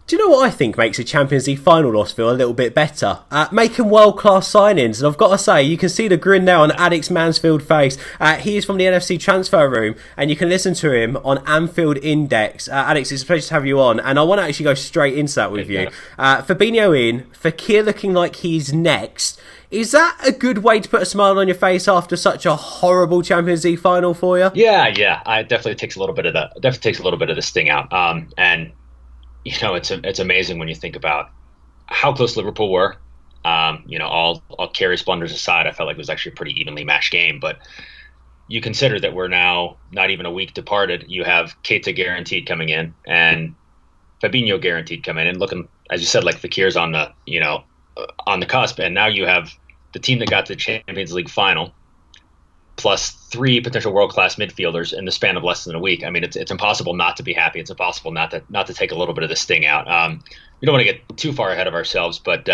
Do you know what I think makes a Champions League final loss feel a little bit better? Making world-class signings. And I've got to say, you can see the grin now on Alex Mansfield's face. He is from the LFC Transfer Room, and you can listen to him on Anfield Index. Alex, it's a pleasure to have you on. And I want to actually go straight into that with you. Fabinho in, Fekir looking like he's next. Is that a good way to put a smile on your face after such a horrible Champions League final for you? Yeah. It definitely takes a little bit of the sting out. And you know, it's amazing when you think about how close Liverpool were. You know, all Kerry's blunders aside, I felt like it was actually a pretty evenly matched game. But you consider that we're now not even a week departed. You have Keita guaranteed coming in and Fabinho guaranteed coming in, looking, as you said, like Fekir's on the cusp. And now you have the team that got to the Champions League final, plus 3 potential world-class midfielders in the span of less than a week. I mean, it's impossible not to be happy. It's impossible not to take a little bit of the sting out. We don't want to get too far ahead of ourselves, but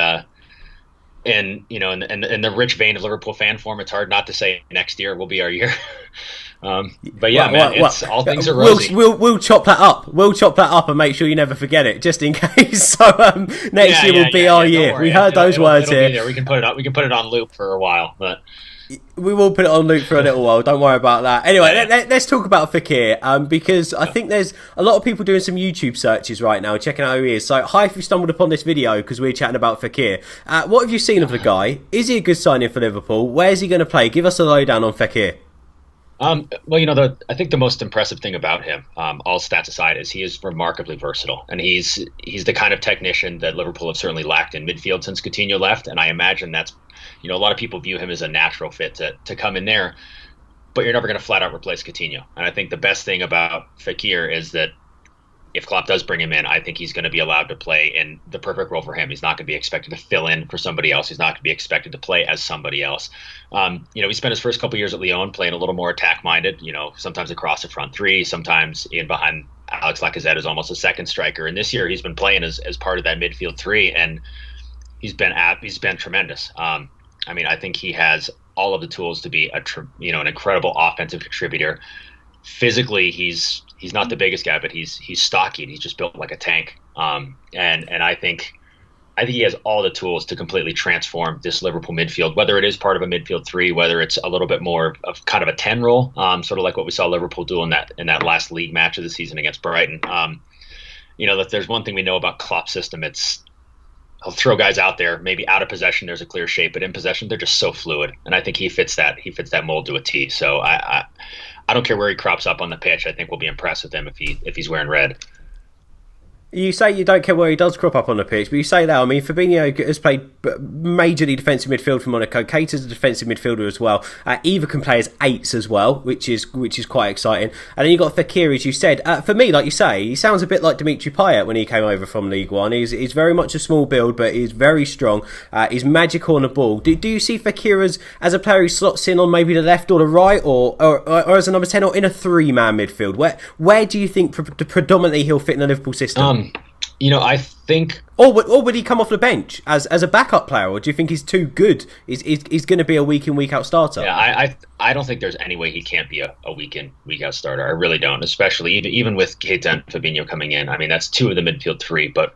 in the rich vein of Liverpool fan form, it's hard not to say next year will be our year. But yeah, all things are rosy. We'll chop that up. We'll chop that up and make sure you never forget it, just in case. So next year will be our year. We heard those words here. We can put it on loop for a while, but. We will put it on loop for a little while. Don't worry about that. Anyway, let's talk about Fekir, because I think there's a lot of people doing some YouTube searches right now, checking out who he is. So, hi if you stumbled upon this video because we're chatting about Fekir. What have you seen of the guy? Is he a good signing for Liverpool? Where's he going to play? Give us a lowdown on Fekir. Well, you know, I think the most impressive thing about him, all stats aside, is he is remarkably versatile, and he's the kind of technician that Liverpool have certainly lacked in midfield since Coutinho left, and I imagine that's, you know, a lot of people view him as a natural fit to come in there, but you're never going to flat out replace Coutinho. And I think the best thing about Fekir is that if Klopp does bring him in, I think he's going to be allowed to play in the perfect role for him. He's not going to be expected to fill in for somebody else. He's not going to be expected to play as somebody else. You know, he spent his first couple years at Lyon playing a little more attack-minded, you know, sometimes across the front three, sometimes in behind Alex Lacazette as almost a second striker. And this year he's been playing as part of that midfield three, and he's been tremendous. I mean, I think he has all of the tools to be an incredible offensive contributor. Physically, he's not the biggest guy, but he's stocky and he's just built like a tank. And I think he has all the tools to completely transform this Liverpool midfield, whether it is part of a midfield three, whether it's a little bit more of kind of a 10 role, sort of like what we saw Liverpool do in that last league match of the season against Brighton. You know, that there's one thing we know about Klopp's system, he'll throw guys out there, maybe out of possession there's a clear shape, but in possession they're just so fluid. And I think he fits that mold to a T. So I don't care where he crops up on the pitch. I think we'll be impressed with him if he's wearing red. You say you don't care where he does crop up on the pitch, but you say that. I mean, Fabinho has played majorly defensive midfield for Monaco. Keita's a defensive midfielder as well. Eva can play as eights as well, which is quite exciting. And then you got Fekir, as you said. For me, like you say, he sounds a bit like Dimitri Payet when he came over from League One. He's very much a small build, but he's very strong. He's magical on the ball. Do you see Fekir as a player who slots in on maybe the left or the right, or as a number 10, or in a 3-man midfield? Where do you think predominantly he'll fit in the Liverpool system? You know, I think... Or would he come off the bench as a backup player, or do you think he's too good? He's going to be a week-in, week-out starter? Yeah, I don't think there's any way he can't be a week-in, week-out starter. I really don't, especially even with Keita and Fabinho coming in. I mean, that's 2 of the midfield 3, but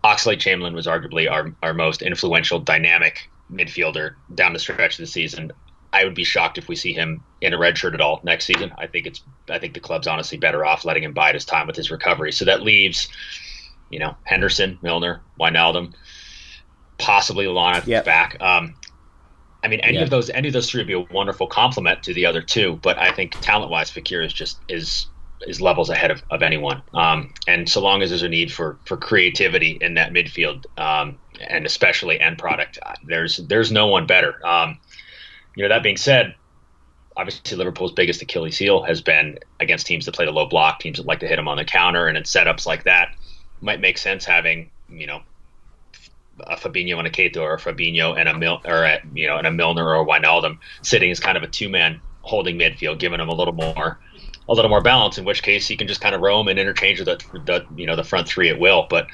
Oxlade-Chamberlain was arguably our most influential, dynamic midfielder down the stretch of the season. I would be shocked if we see him in a red shirt at all next season. I think the club's honestly better off letting him bide his time with his recovery. So that leaves... You know, Henderson, Milner, Wijnaldum, possibly Lallana at the back. I mean, any of those 3 would be a wonderful complement to the other 2. But I think talent-wise, Fekir is levels ahead of anyone. And so long as there's a need for creativity in that midfield, and especially end product, there's no one better. You know, that being said, obviously Liverpool's biggest Achilles heel has been against teams that play the low block, teams that like to hit them on the counter, and in setups like that. Might make sense having, you know, a Fabinho and a Keita, or a Fabinho and a Milner or a Wijnaldum sitting as kind of a 2-man holding midfield, giving them a little more balance. In which case, he can just kind of roam and interchange the front 3 at will. But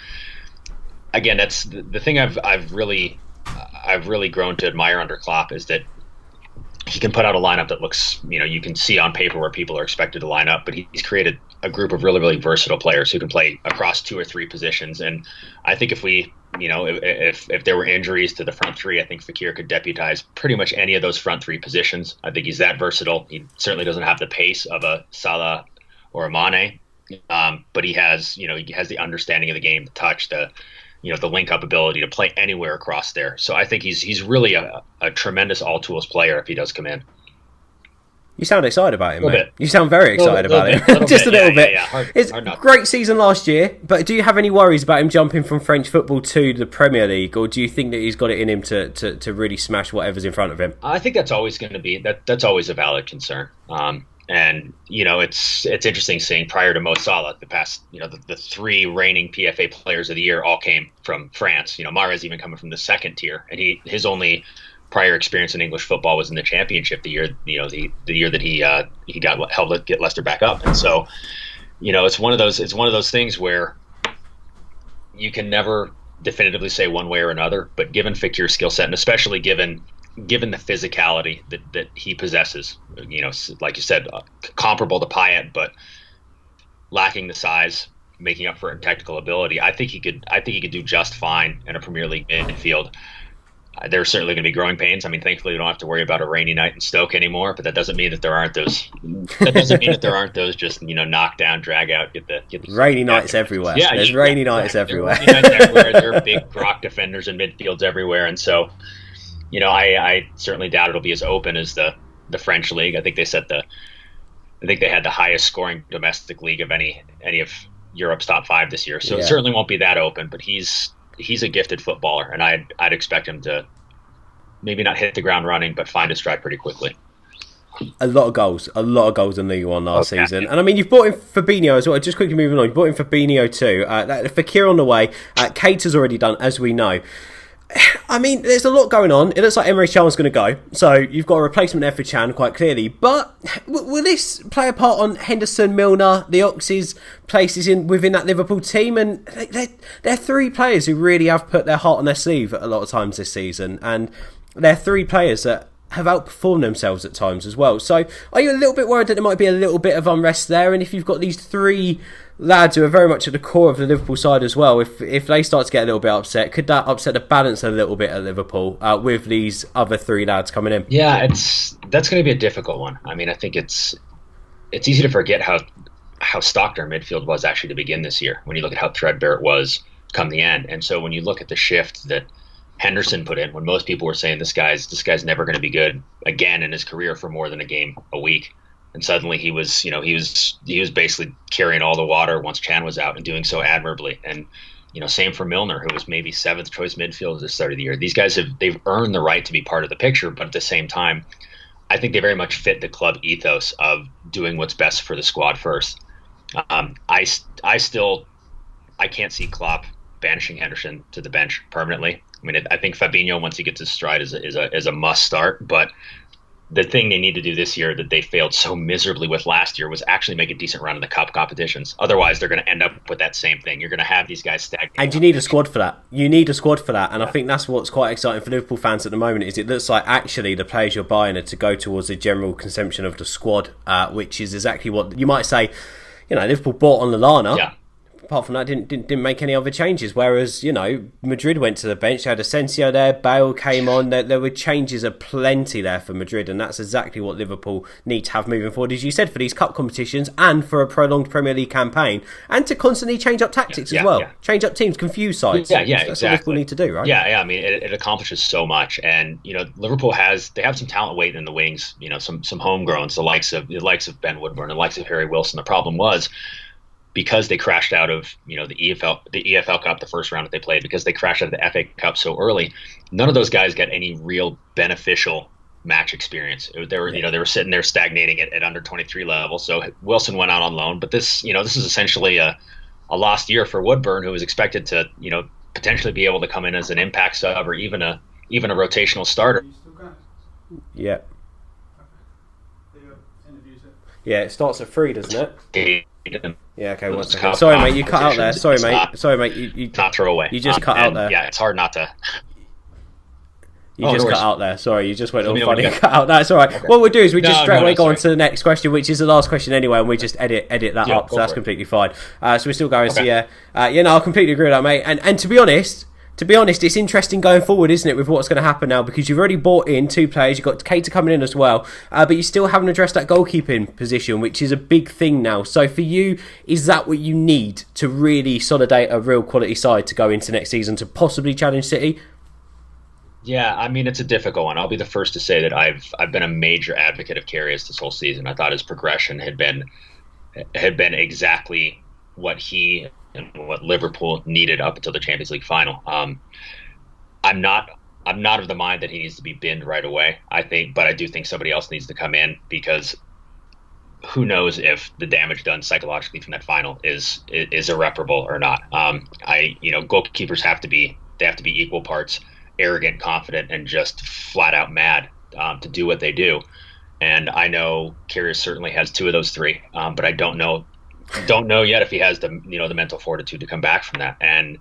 again, that's the thing I've really grown to admire under Klopp, is that he can put out a lineup that looks, you know, you can see on paper where people are expected to line up, but he's created a group of really, really versatile players who can play across 2 or 3 positions. And I think if we, if there were injuries to the front three, I think Fekir could deputize pretty much any of those front 3 positions. I think he's that versatile. He certainly doesn't have the pace of a Salah or a Mane, but he has the understanding of the game, the touch, the link up ability to play anywhere across there. So I think he's really a tremendous all tools player if he does come in. You sound excited about him, mate. You sound very excited about him. Just a little bit. It's a great season last year, but do you have any worries about him jumping from French football to the Premier League, or do you think that he's got it in him to really smash whatever's in front of him? I think that's always going to be that's always a valid concern. And it's interesting seeing prior to Mo Salah, the past the 3 reigning PFA players of the year all came from France. Mahrez even coming from the second tier, and his only prior experience in English football was in the Championship, the year the year that he helped get Leicester back up. And so it's one of those things where you can never definitively say one way or another, but given Fekir's skill set, and especially given the physicality that he possesses, like you said, comparable to Payet, but lacking the size, making up for technical ability, I think he could do just fine in a Premier League midfield. There's certainly going to be growing pains. I mean, thankfully, we don't have to worry about a rainy night in Stoke anymore. But that doesn't mean that there aren't those. That doesn't mean that there aren't those just knock down, drag out, get the rainy nights everywhere. Yeah, there's rainy nights everywhere. Rainy nights everywhere. There are big rock defenders and midfields everywhere, and so I certainly doubt it'll be as open as the French league. I think they had the highest scoring domestic league of any of Europe's top 5 this year. So It certainly won't be that open. But he's a gifted footballer, and I'd expect him to maybe not hit the ground running, but find his stride pretty quickly. A lot of goals in League One last season. And I mean, you've bought in Fabinho as well. Just quickly moving on, you bought in Fabinho too. Fekir on the way. Keita's already done, as we know. I mean, there's a lot going on. It looks like Emre Can's going to go. So you've got a replacement there for Can, quite clearly. But will this play a part on Henderson, Milner, the Ox's places within that Liverpool team? And they're 3 players who really have put their heart on their sleeve a lot of times this season. And they're 3 players that have outperformed themselves at times as well. So are you a little bit worried that there might be a little bit of unrest there? And if you've got these 3 lads who are very much at the core of the Liverpool side as well, if they start to get a little bit upset, could that upset the balance a little bit at Liverpool with these other 3 lads coming in? Yeah, that's going to be a difficult one. I mean, I think it's easy to forget how stocked our midfield was actually to begin this year when you look at how threadbare it was come the end. And so when you look at the shift that Henderson put in, when most people were saying this guy's never going to be good again in his career for more than a game a week, and suddenly he was basically carrying all the water once Can was out and doing so admirably. And same for Milner, who was maybe 7th choice midfielder at the start of the year. These guys they've earned the right to be part of the picture, but at the same time, I think they very much fit the club ethos of doing what's best for the squad first. I can't see Klopp banishing Henderson to the bench permanently. I mean, I think Fabinho, once he gets his stride, is a must start. But the thing they need to do this year that they failed so miserably with last year was actually make a decent run in the cup competitions. Otherwise, they're going to end up with that same thing. You're going to have these guys stagnate. And you need a squad for that. And I think that's what's quite exciting for Liverpool fans at the moment, is it looks like actually the players you're buying are to go towards the general consumption of the squad, which is exactly what you might say. Liverpool bought on Lallana. Yeah. Apart from that, didn't make any other changes. Whereas, Madrid went to the bench. They had Asensio there. Bale came on. There were changes aplenty there for Madrid, and that's exactly what Liverpool need to have moving forward, as you said, for these cup competitions and for a prolonged Premier League campaign, and to constantly change up tactics as well. Yeah. Change up teams, confuse sides. Yeah, that's exactly. what Liverpool need to do, right? Yeah. I mean, it accomplishes so much, and Liverpool have some talent waiting in the wings. Some homegrowns, the likes of Ben Woodburn, the likes of Harry Wilson. The problem was, because they crashed out of the EFL Cup, the first round that they played, because they crashed out of the FA Cup so early, none of those guys got any real beneficial match experience. They were sitting there stagnating at under 23 level. So Wilson went out on loan, but this is essentially a lost year for Woodburn, who was expected to potentially be able to come in as an impact sub or even a rotational starter. Yeah. Yeah, it starts at 3, doesn't it? Yeah, okay, 1 second. Sorry, mate, you cut out there. Sorry, mate, you not throw away. You just cut out there. Yeah, it's hard not to. You just cut out there. Sorry, you just went all funny and cut out. That's all right. Okay. What we'll do is we just straight away go on to the next question, which is the last question anyway, and we just edit that up. So that's completely fine. So we're still going. Okay. So I completely agree with that, mate. And to be honest, it's interesting going forward, isn't it, with what's going to happen now, because you've already bought in 2 players. You've got Keita coming in as well, but you still haven't addressed that goalkeeping position, which is a big thing now. So for you, is that what you need to really consolidate a real quality side to go into next season to possibly challenge City? Yeah, I mean, it's a difficult one. I'll be the first to say that I've been a major advocate of Karius this whole season. I thought his progression had been exactly what he and what Liverpool needed up until the Champions League final. I'm not of the mind that he needs to be binned right away. But I do think somebody else needs to come in, because who knows if the damage done psychologically from that final is irreparable or not. Goalkeepers have to be equal parts arrogant, confident, and just flat out mad to do what they do. And I know Karius certainly has 2 of those 3, but I don't know yet if he has the mental fortitude to come back from that. And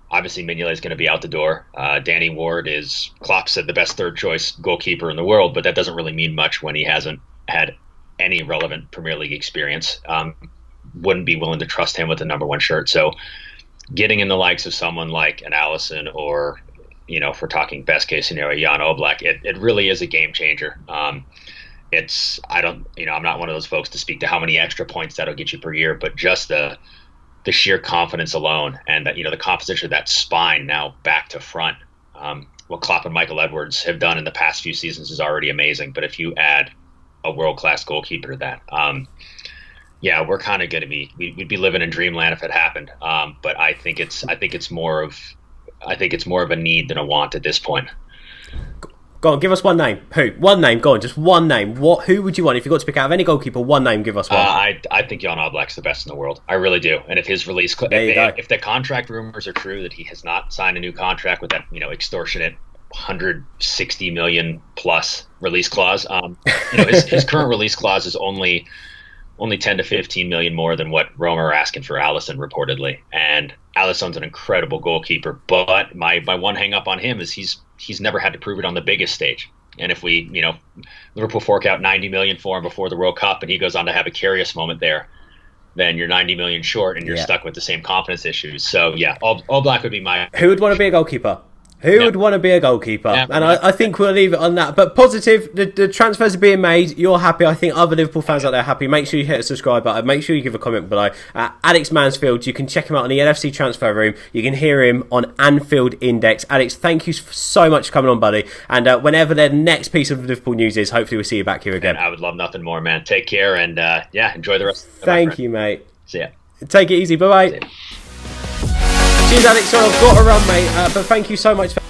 obviously Mignolet is going to be out the door. Danny Ward is, Klopp said, the best 3rd choice goalkeeper in the world, but that doesn't really mean much when he hasn't had any relevant Premier League experience. Wouldn't be willing to trust him with the number 1 shirt. So getting in the likes of someone like an Alisson, or if we're talking best case scenario, Jan Oblak, it really is a game changer. I'm not one of those folks to speak to how many extra points that'll get you per year, but just the sheer confidence alone, and that, the composition of that spine now back to front. What Klopp and Michael Edwards have done in the past few seasons is already amazing. But if you add a world-class goalkeeper to that, we're kind of going to we'd be living in dreamland if it happened. But I think it's more of a need than a want at this point. Go on, give us one name. Who? One name. Go on, just one name. Who would you want if you got to pick out of any goalkeeper? One name. Give us one. I think Jan Oblak's the best in the world. I really do. And if his release, if the contract rumors are true that he has not signed a new contract with that extortionate 160 million plus release clause, his current release clause is only 10 to 15 million more than what Roma are asking for Alisson reportedly. And Alisson's an incredible goalkeeper, but my one hang up on him is he's never had to prove it on the biggest stage. And if Liverpool fork out 90 million for him before the World Cup and he goes on to have a Karius moment there, then you're 90 million short and you're stuck with the same confidence issues. So Oblak would be my... Who would want to be a goalkeeper? Who would want to be a goalkeeper? And I think we'll leave it on that. But positive, the transfers are being made. You're happy. I think other Liverpool fans out there are happy. Make sure you hit the subscribe button. Make sure you give a comment below. Alex Mansfield, you can check him out on the LFC Transfer Room. You can hear him on Anfield Index. Alex, thank you so much for coming on, buddy. And whenever the next piece of Liverpool news is, hopefully we'll see you back here again. And I would love nothing more, man. Take care and enjoy the rest of the Thank you, mate. See ya. Take it easy. Bye-bye. Cheers, Alex. So I've got to run, mate. But thank you so much for